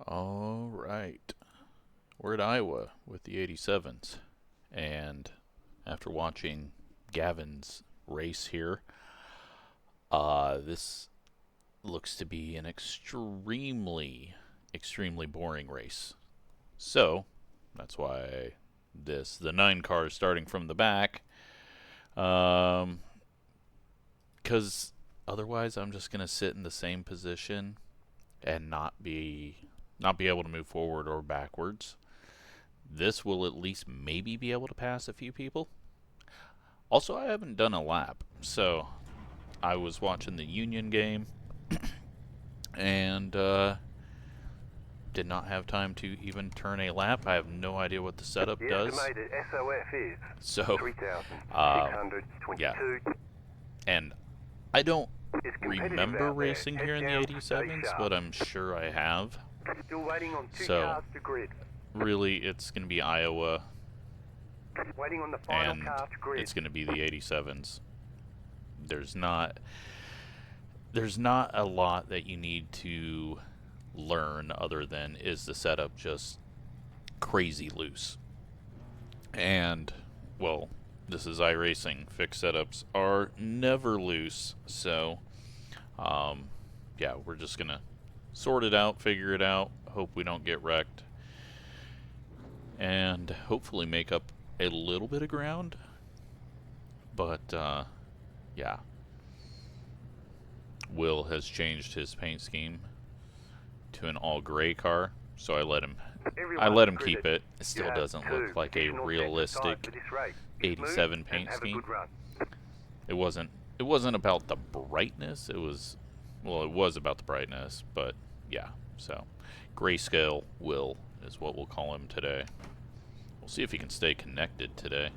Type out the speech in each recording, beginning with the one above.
All right, we're at Iowa with the 87s, and after watching Gavin's race here, this looks to be an extremely boring race. So that's why the 9 cars starting from the back, because otherwise I'm just gonna sit in the same position and not be able to move forward or backwards. This will at least maybe be able to pass a few people. Also, I haven't done a lap, so I was watching the Union game and did not have time to even turn a lap. I have no idea what the setup does. So, yeah. And I don't remember racing here in the 87s, but I'm sure I have. So, really, it's going to be Iowa, and it's going to be the 87s. There's not a lot that you need to learn other than, is the setup just crazy loose? And, well, this is iRacing. Fixed setups are never loose, so yeah, we're just gonna sort it out, figure it out, hope we don't get wrecked, and hopefully make up a little bit of ground. But yeah, Will has changed his paint scheme to an all gray car, so I let him keep it. It still doesn't look like a realistic 87 paint scheme. It wasn't about the brightness. It was about the brightness, but yeah. So grayscale Will is what we'll call him today. We'll see if he can stay connected today.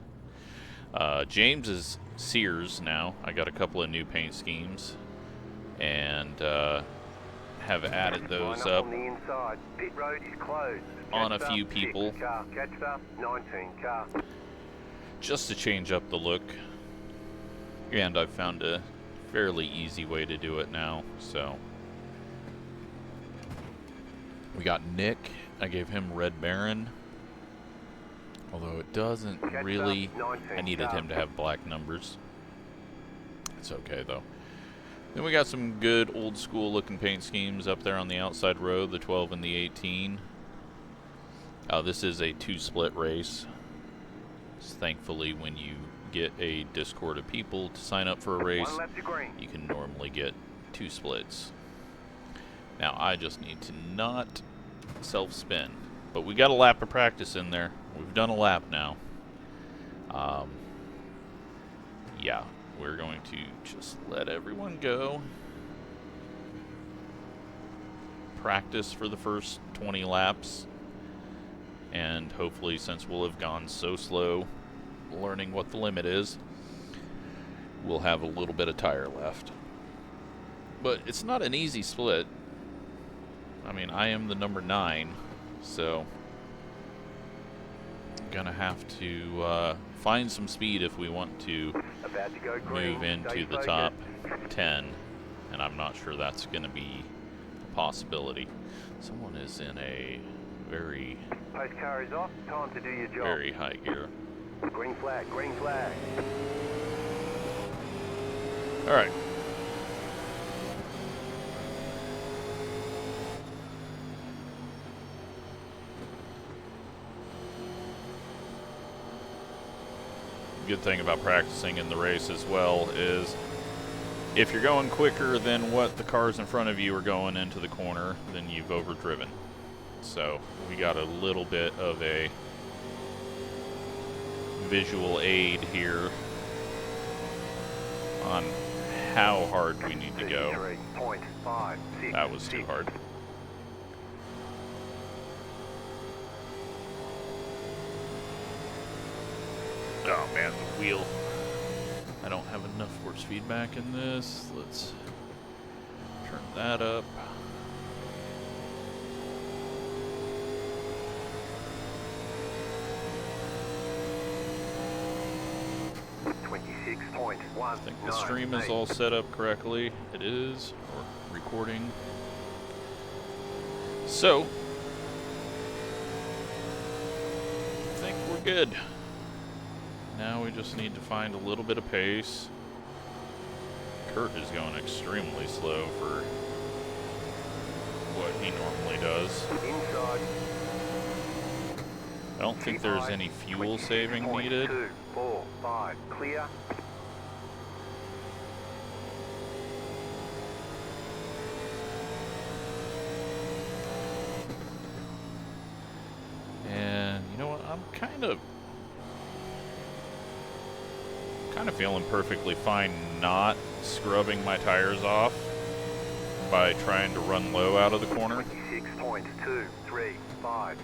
James is Sears now. I got a couple of new paint schemes, and have added those up on a few people just to change up the look, and I've found a fairly easy way to do it now. So we got Nick. I gave him Red Baron, although it doesn't really, I needed him to have black numbers. It's okay though. Then we got some good old school looking paint schemes up there on the outside row, the 12 and the 18. This is a 2-split race. Thankfully, when you get a Discord of people to sign up for a race, you can normally get 2 splits. Now I just need to not self-spin, but we got a lap of practice in there. We've done a lap now. Yeah, we're going to just let everyone go. Practice for the first 20 laps. And hopefully, since we'll have gone so slow learning what the limit is, we'll have a little bit of tire left. But it's not an easy split. I mean, I am the number 9, so I'm gonna have to find some speed if we want to move into the top 10, and I'm not sure that's gonna be a possibility. Someone is in a very high gear. Green flag, green flag. All right. Good thing about practicing in the race as well is if you're going quicker than what the cars in front of you are going into the corner, then you've overdriven. So we got a little bit of a visual aid here on how hard we need to go. That was too hard. Oh man, the wheel. I don't have enough force feedback in this. Let's turn that up. I think the stream is all set up correctly. It is, or recording. So, good. Now we just need to find a little bit of pace. Kurt is going extremely slow for what he normally does. Inside. I don't think there's any fuel saving needed. 2, 4, 5, clear. And you know what? I'm kind of feeling perfectly fine not scrubbing my tires off by trying to run low out of the corner. 26.235.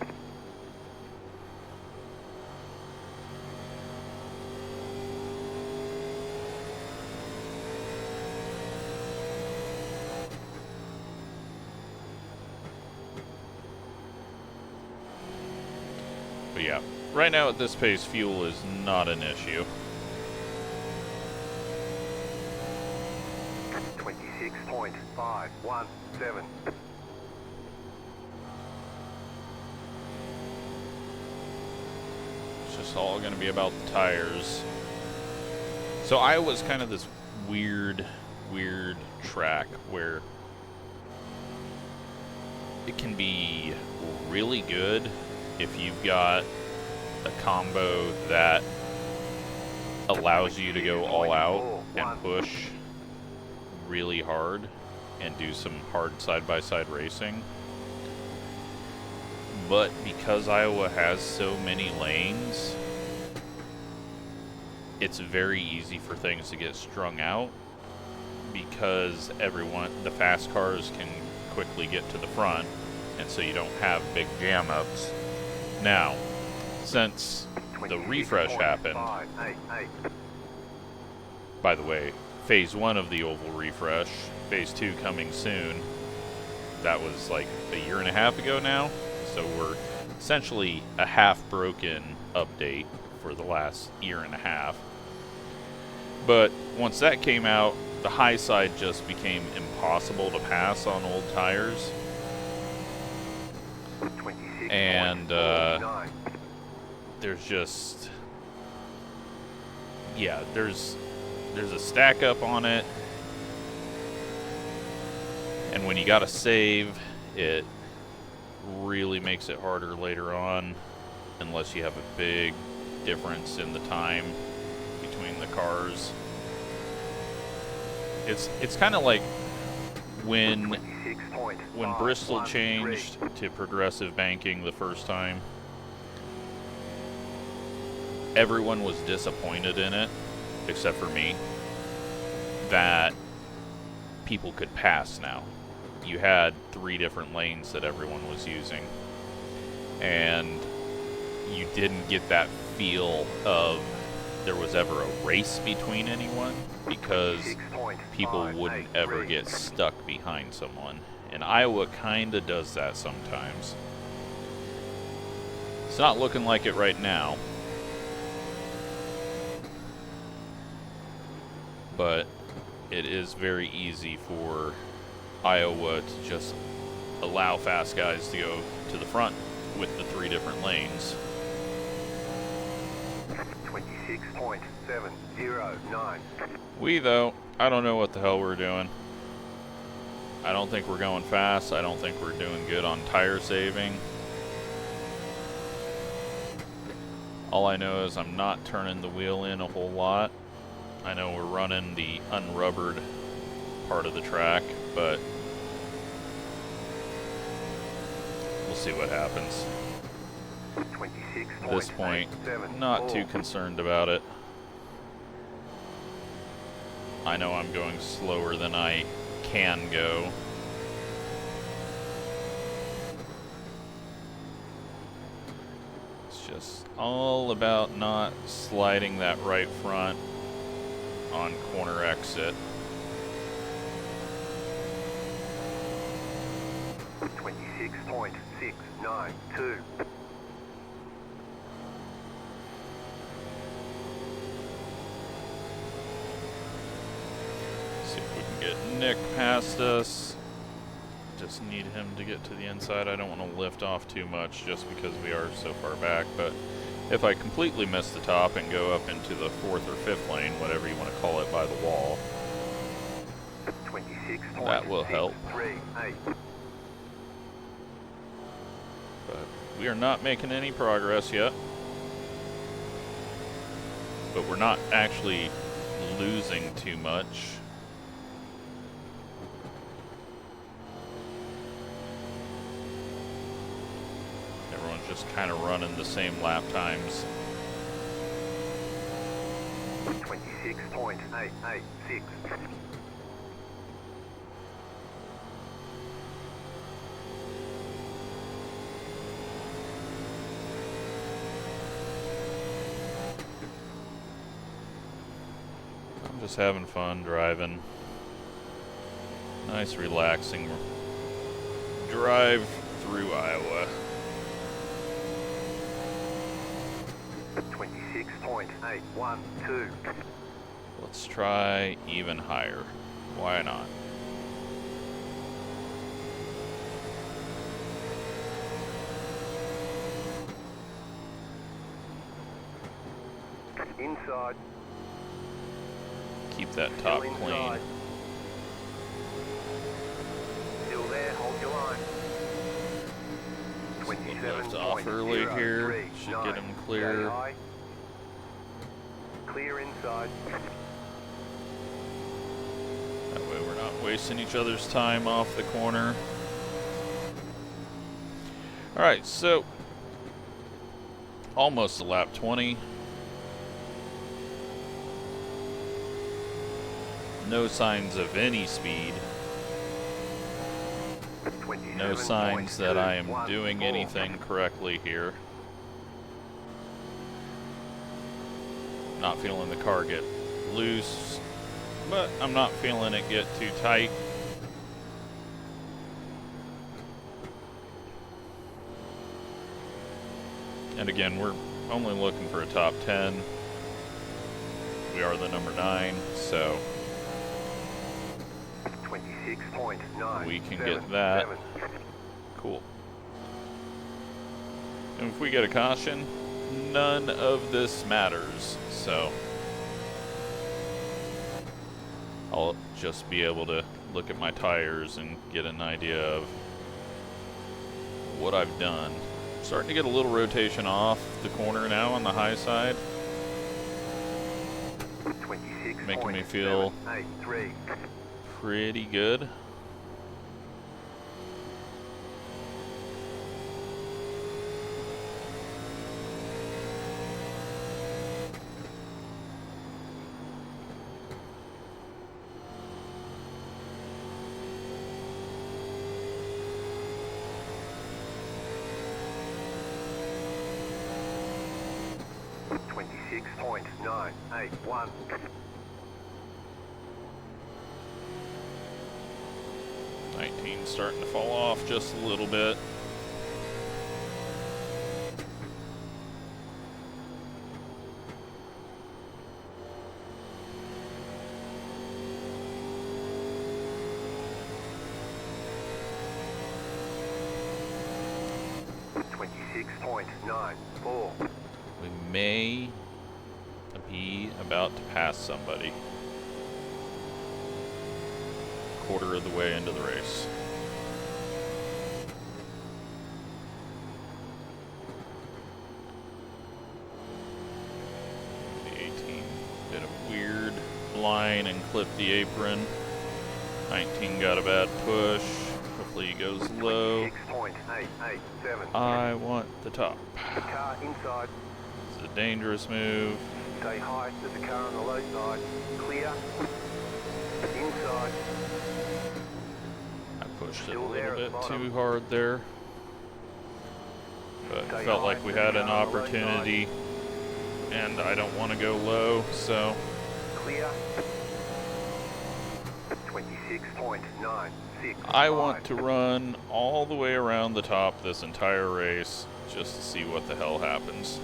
But yeah, right now at this pace, fuel is not an issue. 26.517. It's just all going to be about the tires. So Iowa's kind of this weird track where it can be really good if you've got a combo that allows you to go all out and push really hard and do some hard side-by-side racing. But because Iowa has so many lanes, it's very easy for things to get strung out because the fast cars can quickly get to the front, and so you don't have big jam-ups. Now, since the refresh happened, by the way, Phase 1 of the oval refresh, Phase 2 coming soon, that was like a year and a half ago now, so we're essentially a half-broken update for the last year and a half. But once that came out, the high side just became impossible to pass on old tires. And there's just, yeah, there's a stack up on it, and when you gotta save, it really makes it harder later on, unless you have a big difference in the time between the cars. It's kind of like when Bristol changed to progressive banking the first time. Everyone was disappointed in it, except for me, that people could pass now. You had 3 different lanes that everyone was using, and you didn't get that feel of there was ever a race between anyone, because people wouldn't ever get stuck behind someone. And Iowa kind of does that sometimes. It's not looking like it right now, but it is very easy for Iowa to just allow fast guys to go to the front with the 3 different lanes. 26.709. We, though, I don't know what the hell we're doing. I don't think we're going fast. I don't think we're doing good on tire saving. All I know is I'm not turning the wheel in a whole lot. I know we're running the unrubbered part of the track, but we'll see what happens. At this point, not too concerned about it. I know I'm going slower than I can go. It's just all about not sliding that right front on corner exit. 26.692. See if we can get Nick past us. Just need him to get to the inside. I don't want to lift off too much just because we are so far back, but If I completely miss the top and go up into the 4th or 5th lane, whatever you want to call it, by the wall, 26. that will help. 38. But we are not making any progress yet. But we're not actually losing too much. Everyone's just kind of running the same lap times. 26.886. I'm just having fun driving. Nice relaxing drive through Iowa. 26.812. Let's try even higher. Why not? Inside. Keep that top Still clean. inside. Still there, hold your line. Left off early here. Should get him clear. Clear inside. That way we're not wasting each other's time off the corner. Alright, so almost a lap 20. No signs of any speed. No signs that I am doing anything correctly here. Not feeling the car get loose, but I'm not feeling it get too tight. And again, we're only looking for a top 10. We are the number 9, so 26.9. we can get that. Cool. And if we get a caution, none of this matters, so I'll just be able to look at my tires and get an idea of what I've done. Starting to get a little rotation off the corner now on the high side, making me feel pretty good. .981. Starting to fall off just a little bit. .96.94. We may be about to pass somebody. Quarter of the way into the race. The 18 did a weird line and clipped the apron. 19 got a bad push. Hopefully he goes low. 26.887. I want the top. The car inside. It's a dangerous move. Stay high. There's a car on the low side. Clear. Inside. I pushed it a little bit too hard there. But felt like we had an opportunity. And I don't want to go low, so. Clear. 26.96. I want to run all the way around the top this entire race just to see what the hell happens.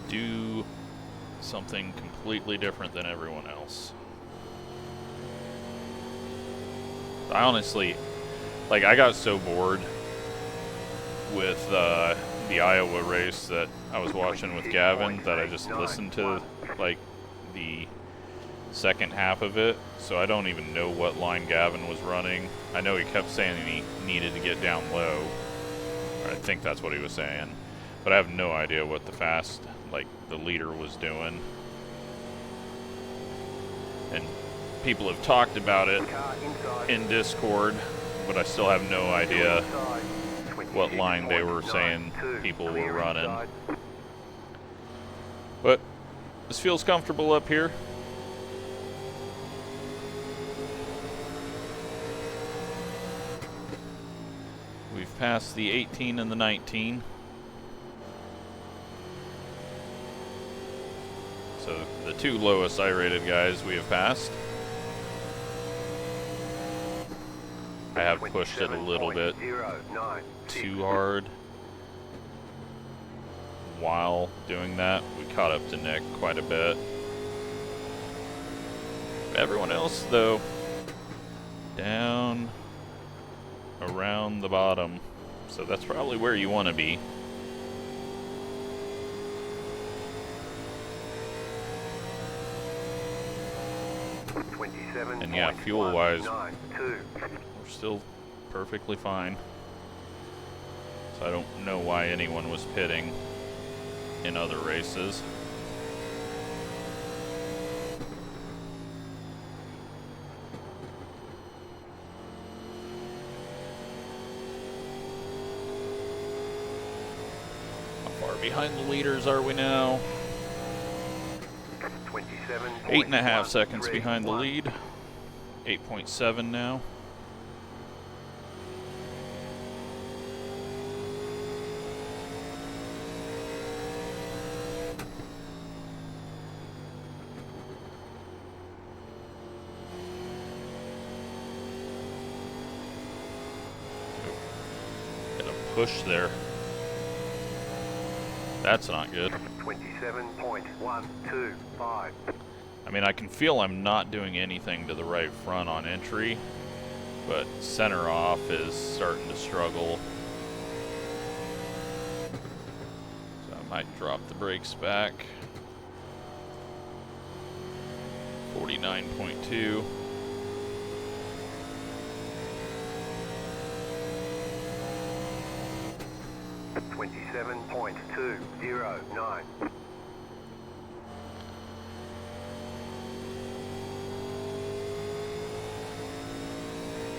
Do something completely different than everyone else. I honestly, like, I got so bored with the Iowa race that I was watching with Gavin, that I just listened to like the second half of it, so I don't even know what line Gavin was running. I know he kept saying he needed to get down low. I think that's what he was saying, but I have no idea what the leader was doing. And people have talked about it in Discord, but I still have no idea what line they were saying people were running. But this feels comfortable up here. We've passed the 18 and the 19. So the two lowest I-rated guys we have passed. I have pushed it a little bit too hard while doing that. We caught up to Nick quite a bit. Everyone else, though, down around the bottom. So that's probably where you want to be. And yeah, fuel-wise, we're still perfectly fine. So I don't know why anyone was pitting in other races. How far behind the leaders are we now? 8.5 seconds behind the lead. 8.7 now. Got a push there. That's not good. 27.125. I mean, I can feel I'm not doing anything to the right front on entry, but center off is starting to struggle. So I might drop the brakes back. 49.2. .209.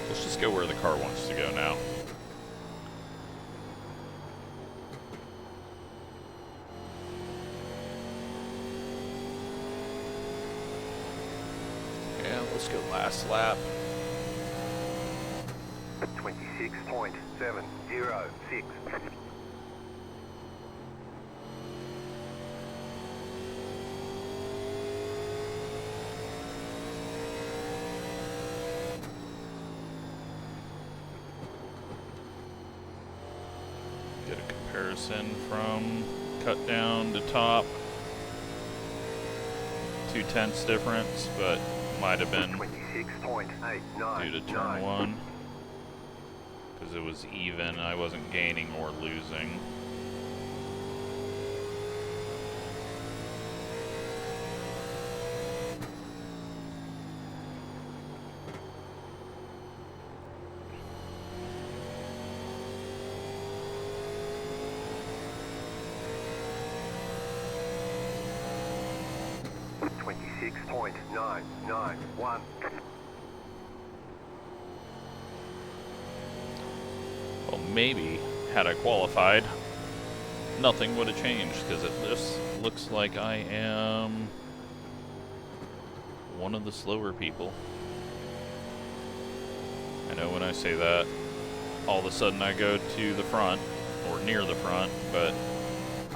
Let's just go where the car wants to go now. Yeah, let's go last lap. 26.706. From cut down to top, 0.2 difference, but might have been due to turn one, because it was even. I wasn't gaining or losing. .991. Well, maybe had I qualified, nothing would have changed, because it just looks like I am one of the slower people. I know when I say that, all of a sudden I go to the front, or near the front, but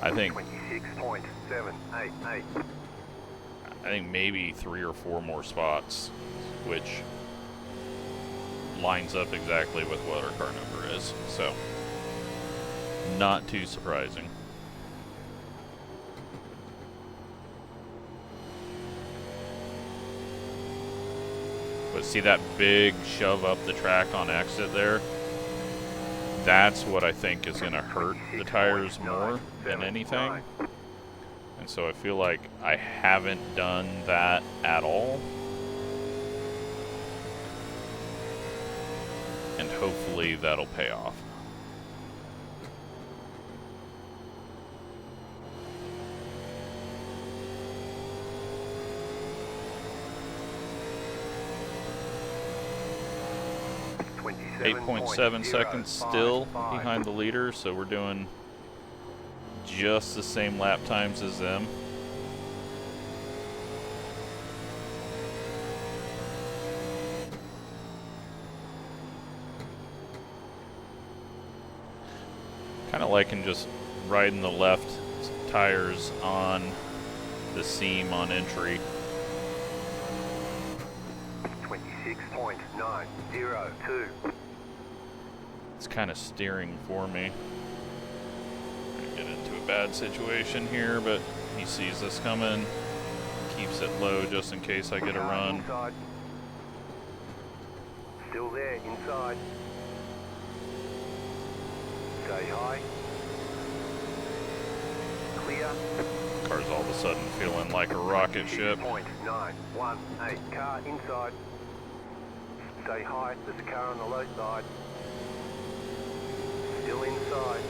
I think 26.788. I think maybe 3 or 4 more spots, which lines up exactly with what our car number is. So, not too surprising. But see that big shove up the track on exit there? that's what I think is going to hurt the tires more than anything. And so I feel like I haven't done that at all. And hopefully that'll pay off. Eight 8.7 seconds still behind the leader, so we're doing just the same lap times as them. Kind of liking just riding the left tires on the seam on entry. 26.902. It's kind of steering for me. I'm gonna get into a bad situation here, but he sees us coming. Keeps it low just in case I get a run. Inside. Still there, inside. Stay high. Clear. Car's all of a sudden feeling like a rocket ship. 6.918. Car inside. Stay high. There's a car on the low side. Still inside.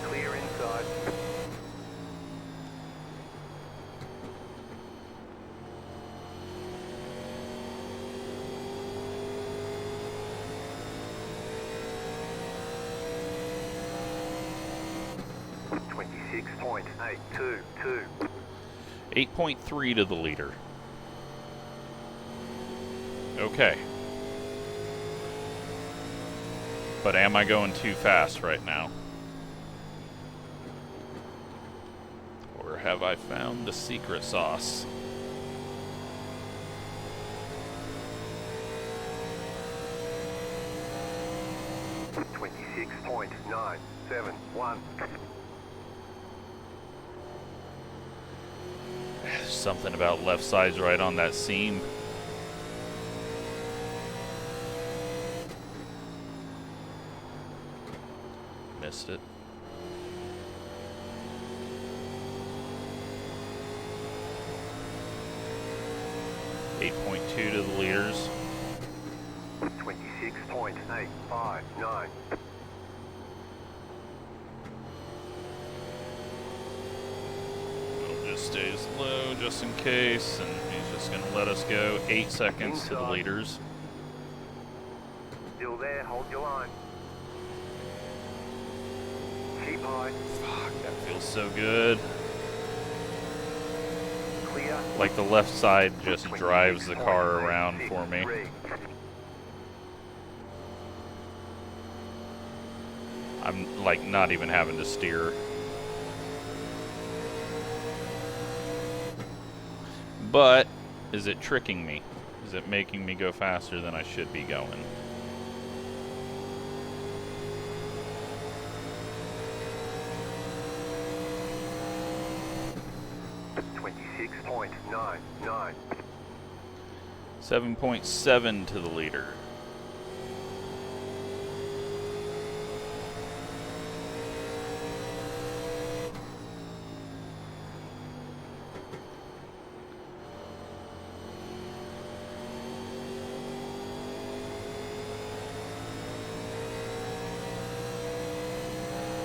Clear inside. .822. 8.3 to the leader. Okay. But am I going too fast right now? Or have I found the secret sauce? .971. Something about left side's right on that seam. Missed it. .8.2 to the leaders. 26.859. Just stays low just in case, and he's just going to let us go. 8 seconds to the leaders. Still there, hold your line. Keep high. Fuck, that feels so good. Clear. Like the left side just drives the car around for me. I'm like not even having to steer. But is it tricking me? Is it making me go faster than I should be going? .99. 7.7 to the leader.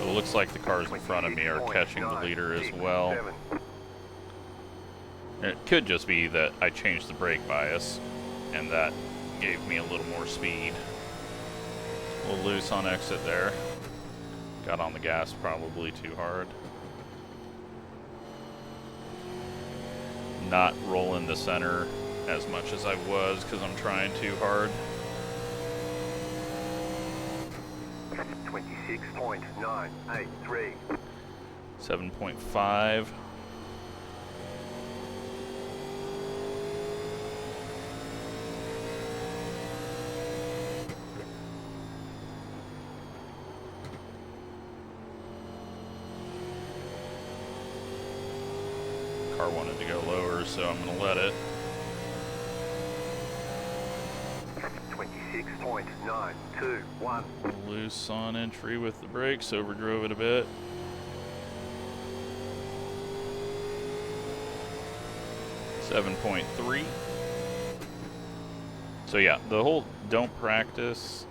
It looks like the cars in front of me are catching the leader as well. It could just be that I changed the brake bias, and that gave me a little more speed. A little loose on exit there. Got on the gas probably too hard. Not rolling the center as much as I was because I'm trying too hard. 26.983. 7.5. Car wanted to go lower, so I'm going to let it. 26.921. Loose on entry with the brakes, overdrove it a bit. .3. So yeah, the whole don't practice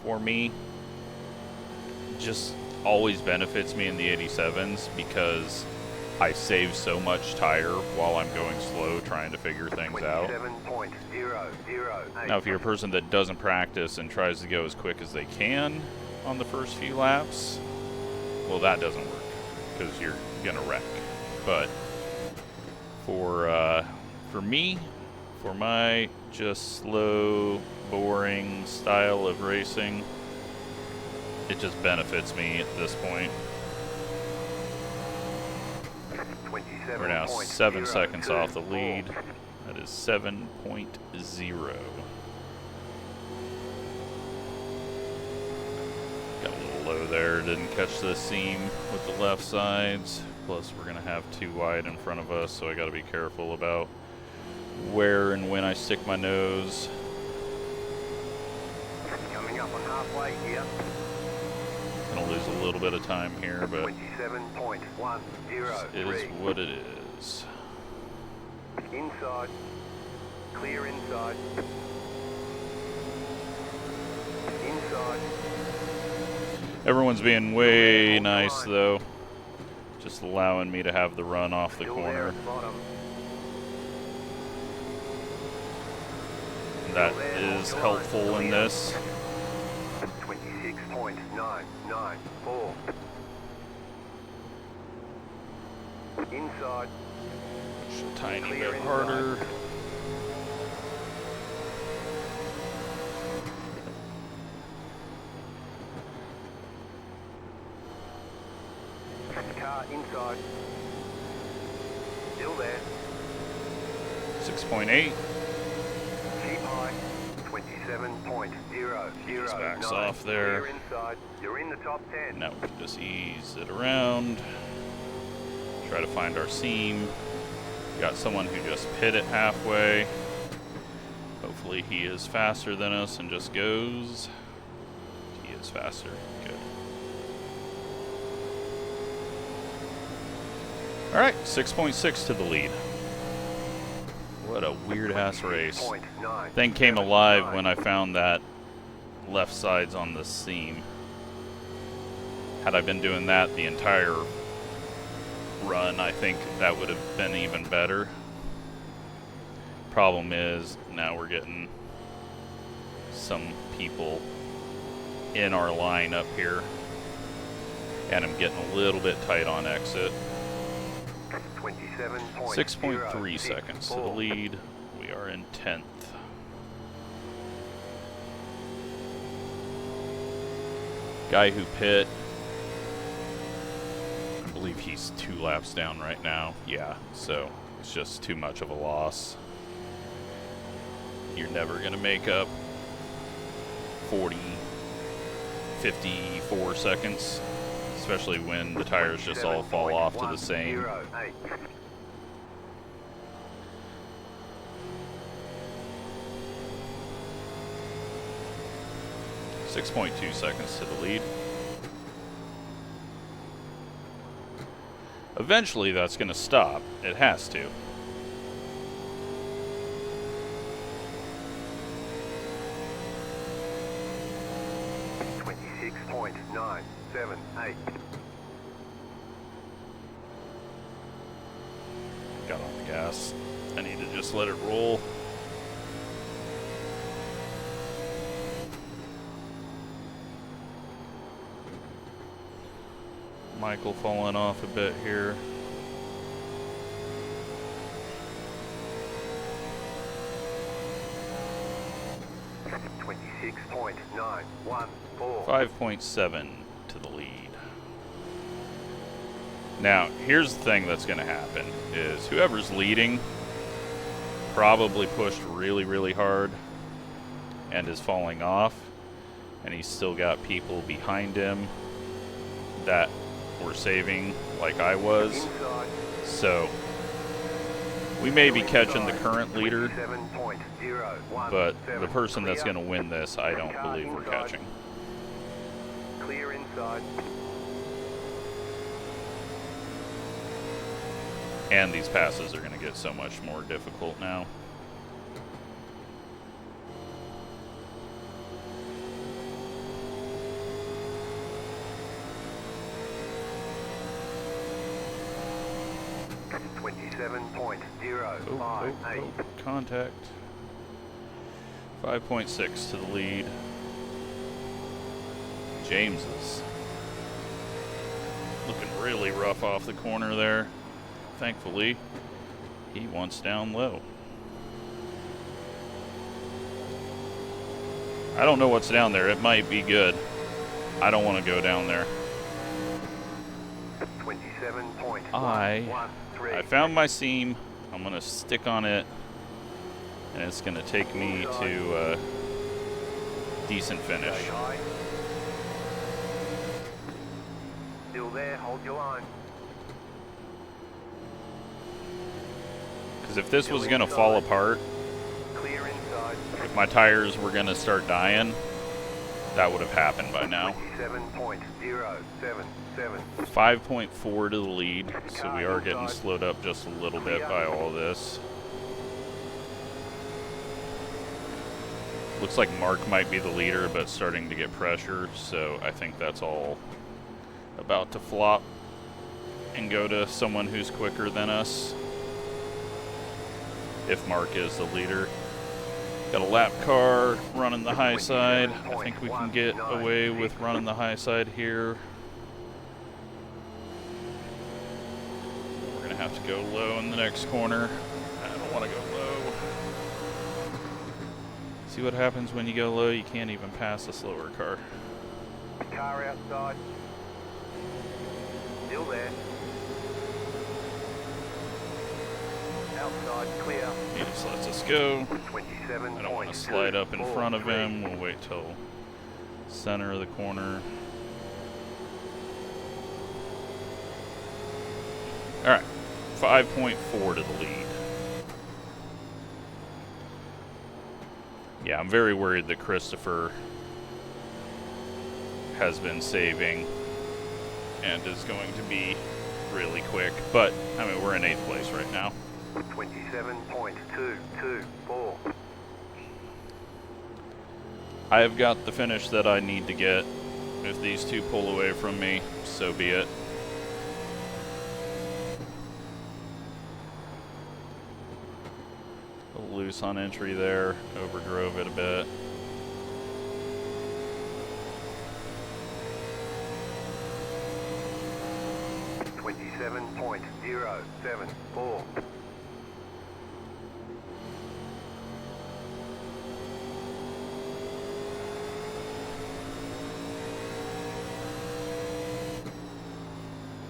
for me just always benefits me in the 87s because I save so much tire while I'm going slow trying to figure things out. 27.008. Now if you're a person that doesn't practice and tries to go as quick as they can on the first few laps, well, that doesn't work because you're gonna wreck. But for me, for my just slow, boring style of racing, it just benefits me at this point. We're now 7 seconds off the lead. That is 7.0. Got a little low there, didn't catch the seam with the left sides. Plus we're gonna have too wide in front of us, so I gotta be careful about where and when I stick my nose. Coming up on halfway here. Gonna lose a little bit of time here, but 27.103. it is what it is. Inside. Clear inside. Inside. Everyone's being way nice though, just allowing me to have the run off the Still there corner. at bottom. That is helpful in this. 26.994. Inside. Push a tiny Clear bit inside. harder. Car inside. Still there. 6.8. Keep high. 27.009. Just backs off there. Clear inside. You're in the top 10. Now we can just ease it around. Try to find our seam. Got someone who just pit it halfway. Hopefully he is faster than us and just goes. He is faster. Good. Alright, 6.6 to the lead. What a weird ass race. Thing came alive when I found that left sides on the seam. Had I been doing that the entire run, I think that would have been even better. Problem is, now we're getting some people in our line up here, and I'm getting a little bit tight on exit. 6.3 seconds to the lead. We are in 10th. Guy who pit, I believe he's 2 laps down right now. Yeah, so it's just too much of a loss. You're never gonna make up 40, 54 seconds, especially when the tires just all fall off to the same. 6.2 seconds to the lead. Eventually that's going to stop. It has to. .978. Got on the gas. I need to just let it roll. Michael falling off a bit here. .914. 5.7 to the lead. Now, here's the thing that's going to happen is whoever's leading probably pushed really, really hard and is falling off, and he's still got people behind him that were saving like I was. So We may be catching the current leader, 27.017. but the person that's going to win this, I don't believe we're catching. Clear inside. And these passes are going to get so much more difficult now. .058. Contact. 5.6 to the lead. James is looking really rough off the corner there. Thankfully, he wants down low. I don't know what's down there. It might be good. I don't want to go down there. 27.113. I found my seam. I'm going to stick on it, and it's going to take me to a decent finish. Stay high. Still there, hold your line. Because if this was going to fall apart, Clear inside. if my tires were going to start dying, that would have happened by now. 27.077. 5.4 to the lead, so we are getting slowed up just a little bit by all this. Looks like Mark might be the leader, but starting to get pressure, so I think that's all about to flop and go to someone who's quicker than us. If Mark is the leader. Got a lap car running the high side. I think we can get away with running the high side here. We're gonna have to go low in the next corner. I don't want to go low. See what happens when you go low, you can't even pass a slower car. Car outside. Still there. Outside clear. He just lets us go. 27. I don't want to slide up in front of him. We'll wait till center of the corner. Alright, 5.4 to the lead. Yeah, I'm very worried that Christopher has been saving and is going to be really quick. But, I mean, we're in 8th place right now. 27.224. I have got the finish that I need to get. If these two pull away from me, so be it. A little loose on entry there, overdrove it a bit. .074.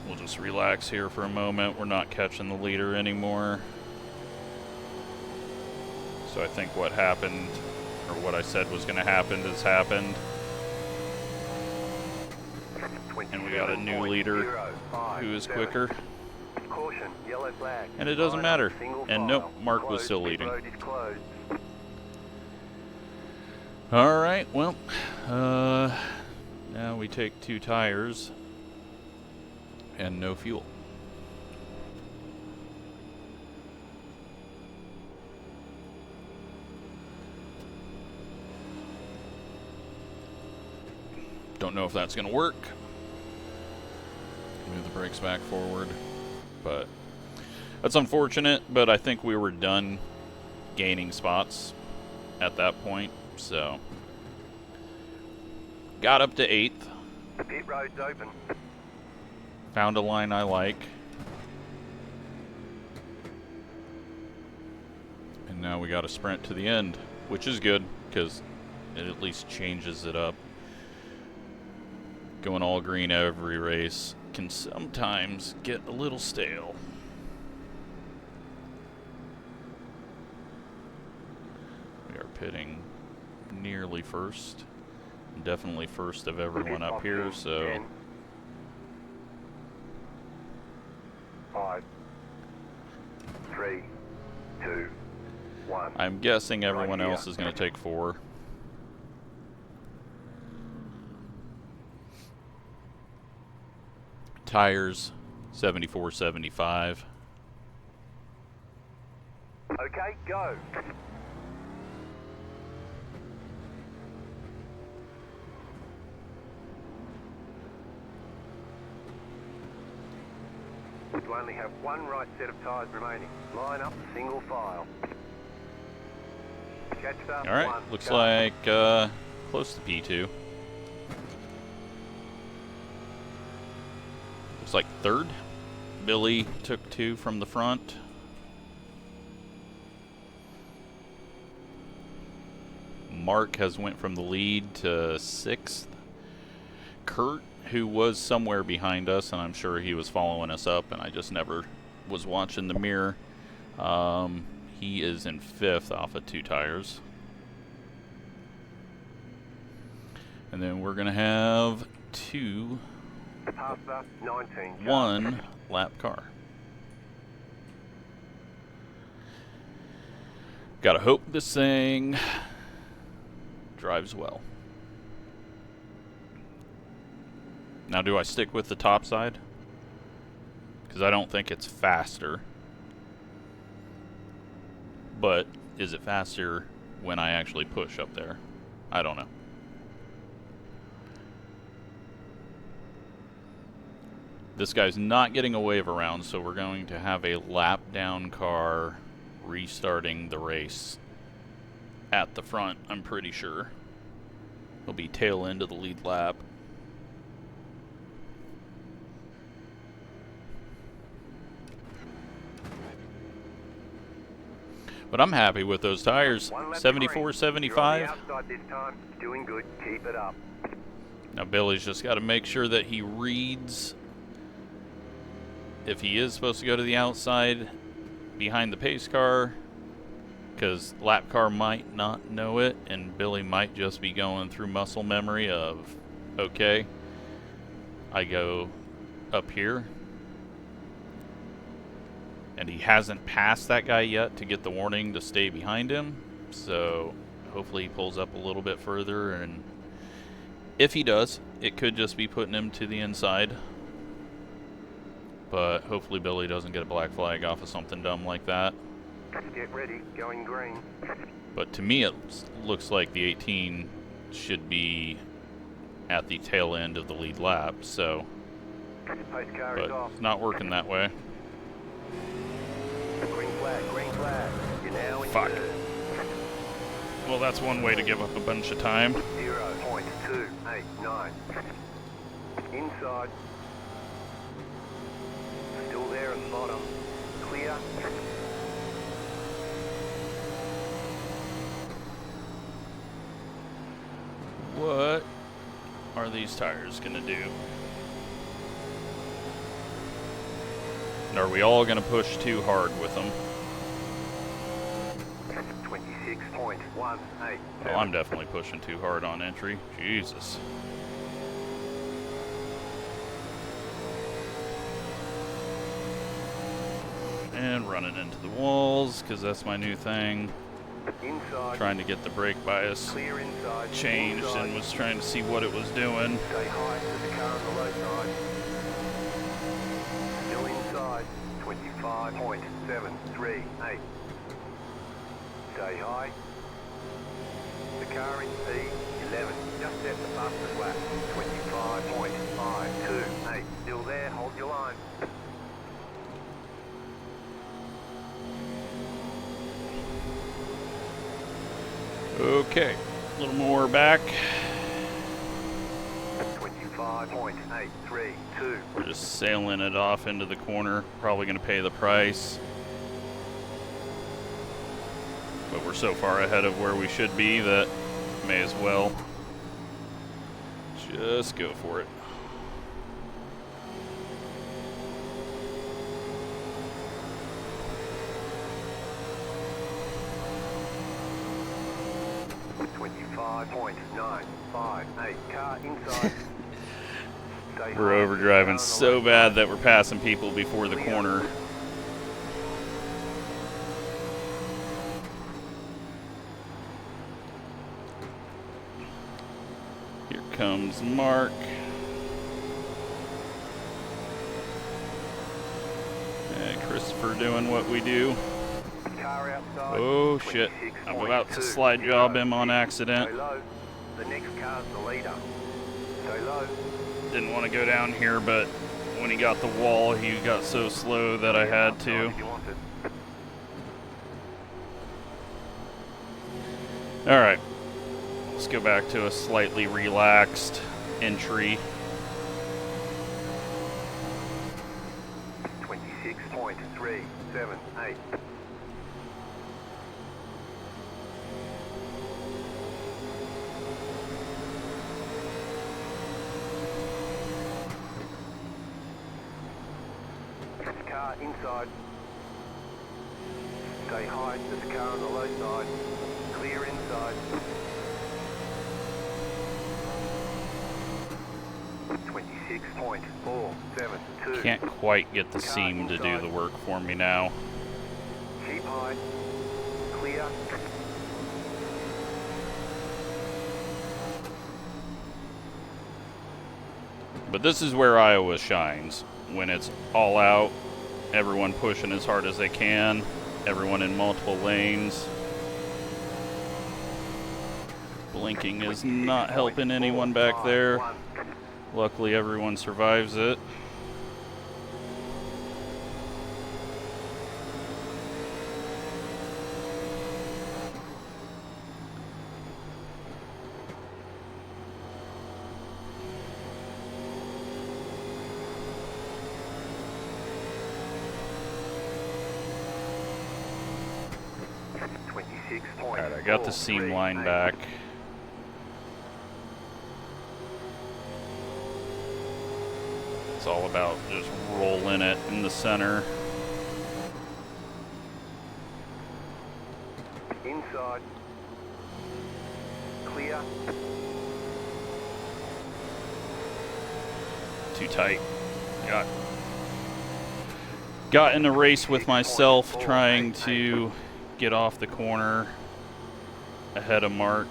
We'll just relax here for a moment. We're not catching the leader anymore. So I think what happened, or what I said was going to happen, has happened. And we got a new leader who is quicker. Caution, yellow flag. And it doesn't matter. And nope, Mark was still leading. Road is closed. Alright, well, now we take 2 tires and no fuel. Don't know if that's going to work. Move the brakes back forward, but that's unfortunate, but I think we were done gaining spots at that point, so got up to 8th. Pit road's open. Found a line I like. And now we got to sprint to the end, which is good because it at least changes it up. Going all green every race can sometimes get a little stale. We are pitting nearly first. Definitely first of everyone up here, so 10, 5, 3, I'm guessing everyone Right here. else is going to take 4. Tires, 74, 75. Okay, go. You only have one right set of tyres remaining. Line up single file. Catch up. All right, One, looks go. like close to P2. Looks like 3rd. Billy took 2 from the front. Mark has went from the lead to 6th. Kurt, who was somewhere behind us, and I'm sure he was following us up, and I just never was watching the mirror. He is in 5th off of 2 tires. And then we're going to have 2, Past the 19. 1 lap car. Gotta hope this thing drives well. Now, do I stick with the top side? Because I don't think it's faster. But is it faster when I actually push up there? I don't know. This guy's not getting a wave around, so we're going to have a lap down car restarting the race at the front, I'm pretty sure. It'll be tail end of the lead lap. But I'm happy with those tires. 74, 75. Outside this time. Doing good. Keep it up. Now Billy's just got to make sure that he reads if he is supposed to go to the outside behind the pace car, because lap car might not know it, and Billy might just be going through muscle memory of, okay, I go up here. And he hasn't passed that guy yet to get the warning to stay behind him. So hopefully he pulls up a little bit further, and if he does, it could just be putting him to the inside. But hopefully Billy doesn't get a black flag off of something dumb like that. Get ready. Going green. But to me, it looks like the 18 should be at the tail end of the lead lap. So, Pace car is but off. it's not working that way. Green flag. Green flag. You're now in Fuck. third. Well, that's one way to give up a bunch of time. 0.289. Inside. Still there at the bottom. Clear. What are these tires gonna do? And are we all gonna push too hard with them? 26.18. Oh, I'm definitely pushing too hard on entry. Jesus. And running into the walls, because that's my new thing. Inside. Trying to get the brake bias Clear inside. changed Inside. and was trying to see what it was doing. Stay high to the car on the low side. Still inside. 25.738. Stay high. The car in P11. Just set the fastest lap. 25.528. Still there. Hold your line. Okay, a little more back. 25.832. We're just sailing it off into the corner. Probably going to pay the price. But we're so far ahead of where we should be that may as well just go for it. Car inside. We're overdriving so bad that we're passing people before the corner. comes Mark. And Christopher doing what we do. Car outside. Oh shit, I'm about to slide job him on accident. Stay low. The next car's the leader. Stay low. Didn't want to go down here, but when he got the wall, he got so slow that I had to. Alright, let's go back to a slightly relaxed entry. 26.378. Car inside. Stay high. There's a car on the low side. Clear inside. 26.472. Can't quite get the seam to do the work for me now. Keep high. Clear. But this is where Iowa shines. When it's all out, everyone pushing as hard as they can, everyone in multiple lanes. Blinking is not helping anyone back there. Luckily, everyone survives it. Alright, I got the seam line back. It's all about just rolling it in the center. Inside. Clear. Too tight. Got in a race with myself trying to get off the corner ahead of Mark.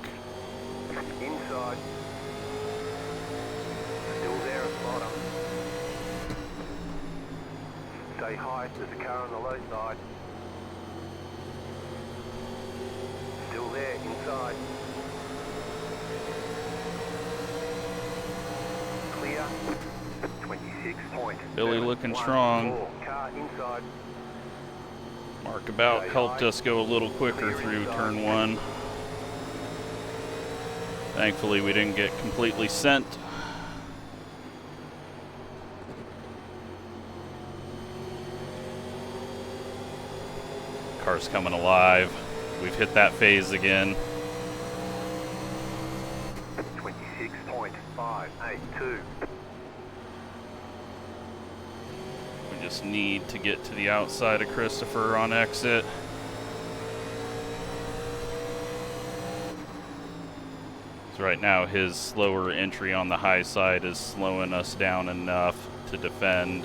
Inside. Still there at the bottom. Stay high. There's a car on the low side. Still there inside. Clear. 26 point. Billy looking strong. Car inside. Mark about helped us go a little quicker through turn one. Thankfully, we didn't get completely sent. Car's coming alive. We've hit that phase again. 26.582. We just need to get to the outside of Christopher on exit. So right now his slower entry on the high side is slowing us down enough to defend.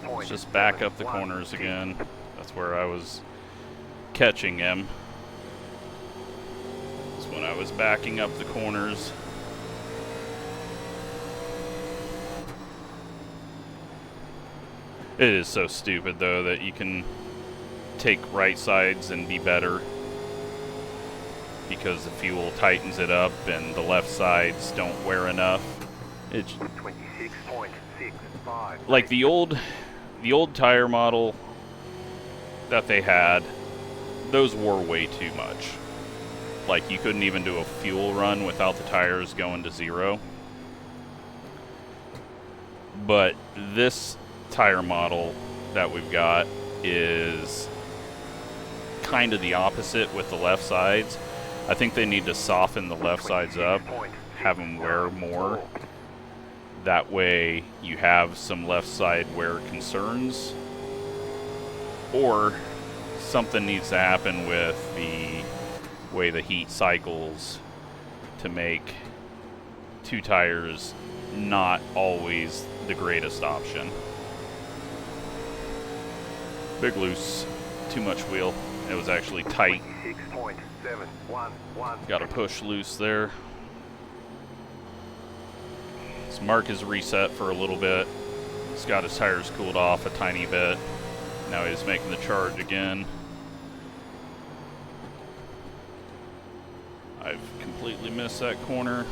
Let's just back up the corners again. That's where I was catching him. That's when I was backing up the corners. It is so stupid though that you can take right sides and be better because the fuel tightens it up and the left sides don't wear enough. It's 26.65. like the old tire model that they had, those wore way too much. Like you couldn't even do a fuel run without the tires going to zero. But this tire model that we've got is kind of the opposite with the left sides. I think they need to soften the left sides up, have them wear more. That way you have some left side wear concerns, or something needs to happen with the way the heat cycles to make two tires not always the greatest option. Big loose too much wheel. It was actually tight. 26.711. Got to push loose there. So Mark is reset for a little bit. He's got his tires cooled off a tiny bit. Now he's making the charge again. I've completely missed that corner.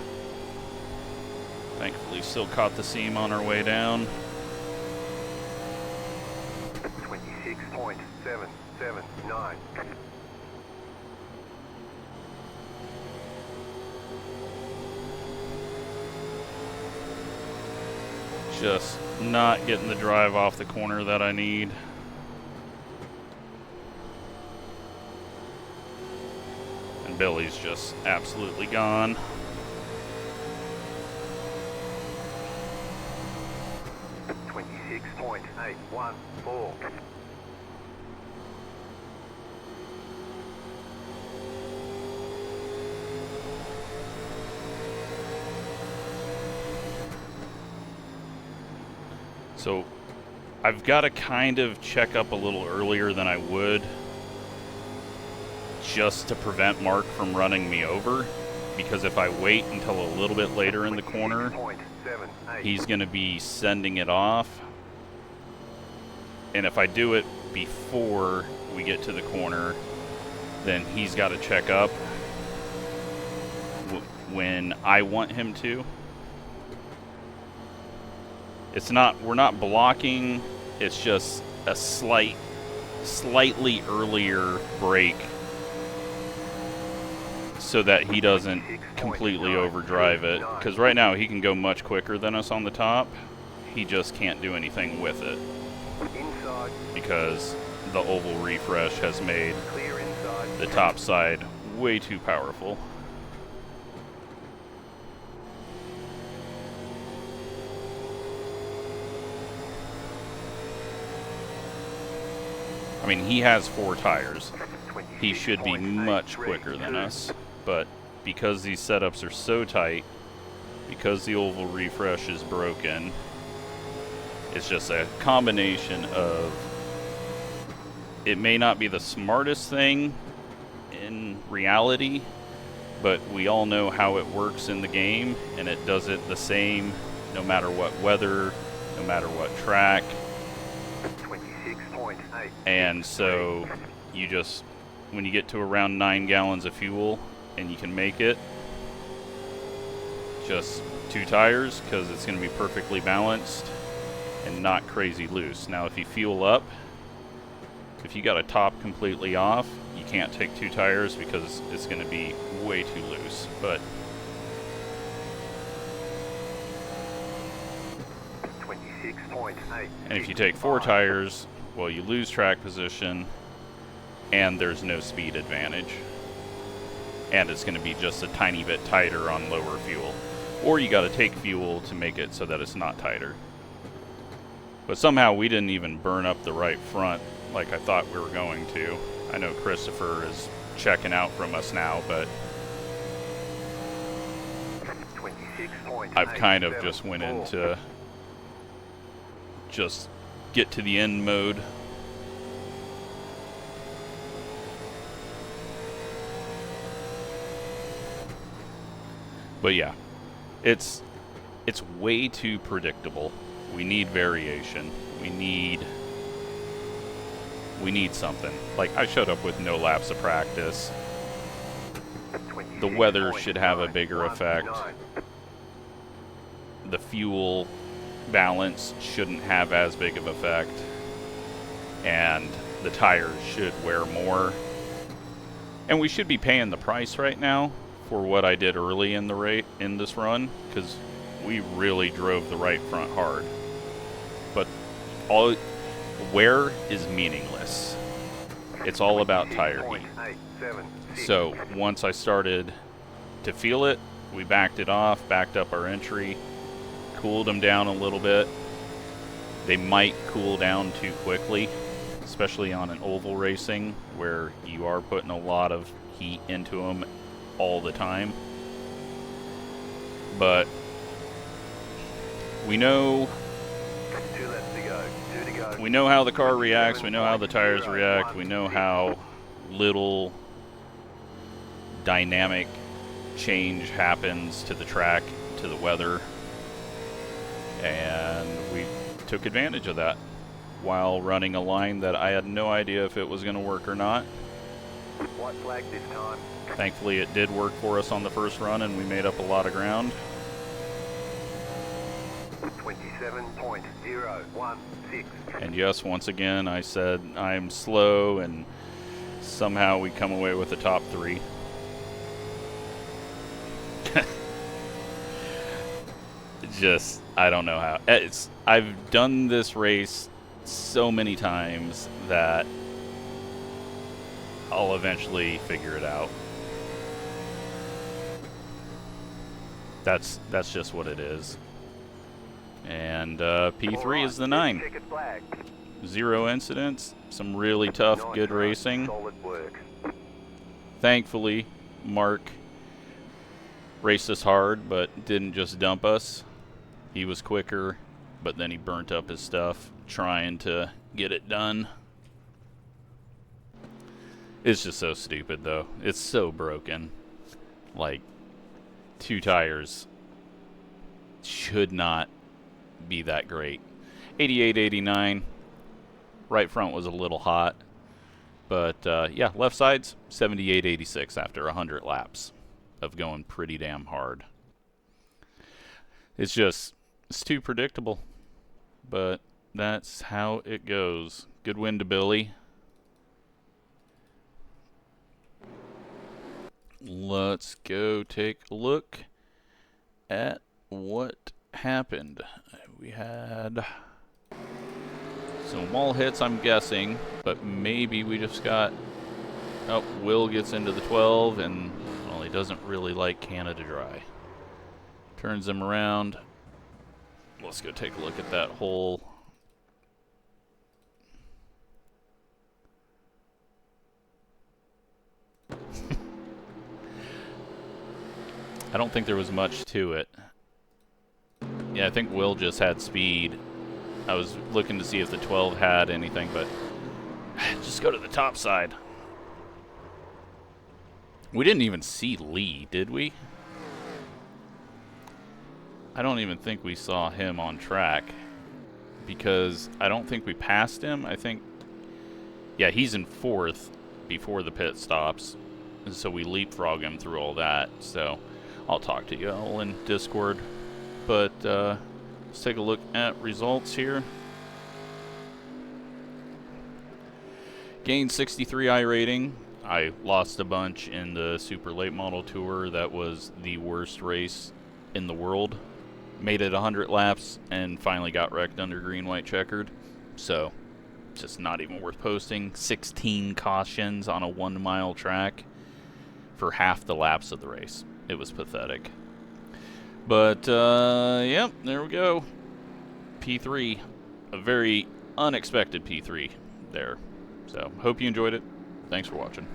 Thankfully still caught the seam on our way down. 26.779. Just not getting the drive off the corner that I need. And Billy's just absolutely gone. .814. So I've got to kind of check up a little earlier than I would, just to prevent Mark from running me over, because if I wait until a little bit later in the corner, he's going to be sending it off. And if I do it before we get to the corner, then he's got to check up when I want him to. It's not, we're not blocking, it's just a slightly earlier break so that he doesn't completely overdrive it. Because right now he can go much quicker than us on the top. He just can't do anything with it because the oval refresh has made the top side way too powerful. I mean, he has 4 tires. He should be much quicker than us, but because these setups are so tight, because the oval refresh is broken, it's just a combination of, it may not be the smartest thing in reality, but we all know how it works in the game, and it does it the same no matter what weather, no matter what track. And so you just, when you get to around 9 gallons of fuel and you can make it, just 2 tires, because it's going to be perfectly balanced and not crazy loose. Now if you fuel up, if you got a top completely off, you can't take 2 tires because it's going to be way too loose. But and if you take 4 tires, well, you lose track position and there's no speed advantage, and it's going to be just a tiny bit tighter on lower fuel, or you got to take fuel to make it so that it's not tighter. But somehow we didn't even burn up the right front like I thought we were going to. I know Christopher is checking out from us now, but I've kind of just went into just get to the end mode. But yeah, it's way too predictable. We need variation. We need something. Like, I showed up with no laps of practice. The weather should have a bigger effect. The fuel balance shouldn't have as big of effect, and the tires should wear more. And we should be paying the price right now for what I did early in this run, because we really drove the right front hard. But all wear is meaningless. It's all about tire heat. So once I started to feel it, we backed it off, backed up our entry, cooled them down a little bit. They might cool down too quickly, especially on an oval racing where you are putting a lot of heat into them all the time. But we know we know how the car reacts, we know how the tires react, we know how little dynamic change happens to the track, to the weather, and we took advantage of that while running a line that I had no idea if it was going to work or not. White flag this time. Thankfully it did work for us on the first run and we made up a lot of ground. 27.016. And yes, once again I said I'm slow, and somehow we come away with the top 3. Just, I don't know how. I've done this race so many times that I'll eventually figure it out. That's just what it is. And P3 is the 9. 0 incidents, some really tough, good racing. Solid work. Thankfully, Mark raced us hard, but didn't just dump us. He was quicker, but then he burnt up his stuff trying to get it done. It's just so stupid, though. It's so broken. Like, 2 tires should not be that great. 88, 89. Right front was a little hot. But, yeah, left side's 78, 86 after 100 laps of going pretty damn hard. It's just, it's too predictable. But that's how it goes. Good win to Billy. Let's go take a look at what happened. We had some wall hits, I'm guessing, but maybe we just got... Oh, Will gets into the 12, and, well, he doesn't really like Canada Dry. Turns him around. Let's go take a look at that hole. I don't think there was much to it. Yeah, I think Will just had speed. I was looking to see if the 12 had anything, but just go to the top side. We didn't even see Lee, did we? I don't even think we saw him on track, because I don't think we passed him. I think, yeah, he's in 4th before the pit stops, and so we leapfrog him through all that. So I'll talk to you all in Discord, but let's take a look at results here. Gained 63 iRating. I lost a bunch in the Super Late Model Tour. That was the worst race in the world. Made it 100 laps and finally got wrecked under green, white, checkered. So, just not even worth posting. 16 cautions on a 1 mile track for half the laps of the race. It was pathetic. But, yep, there we go. P3. A very unexpected P3 there. So, hope you enjoyed it. Thanks for watching.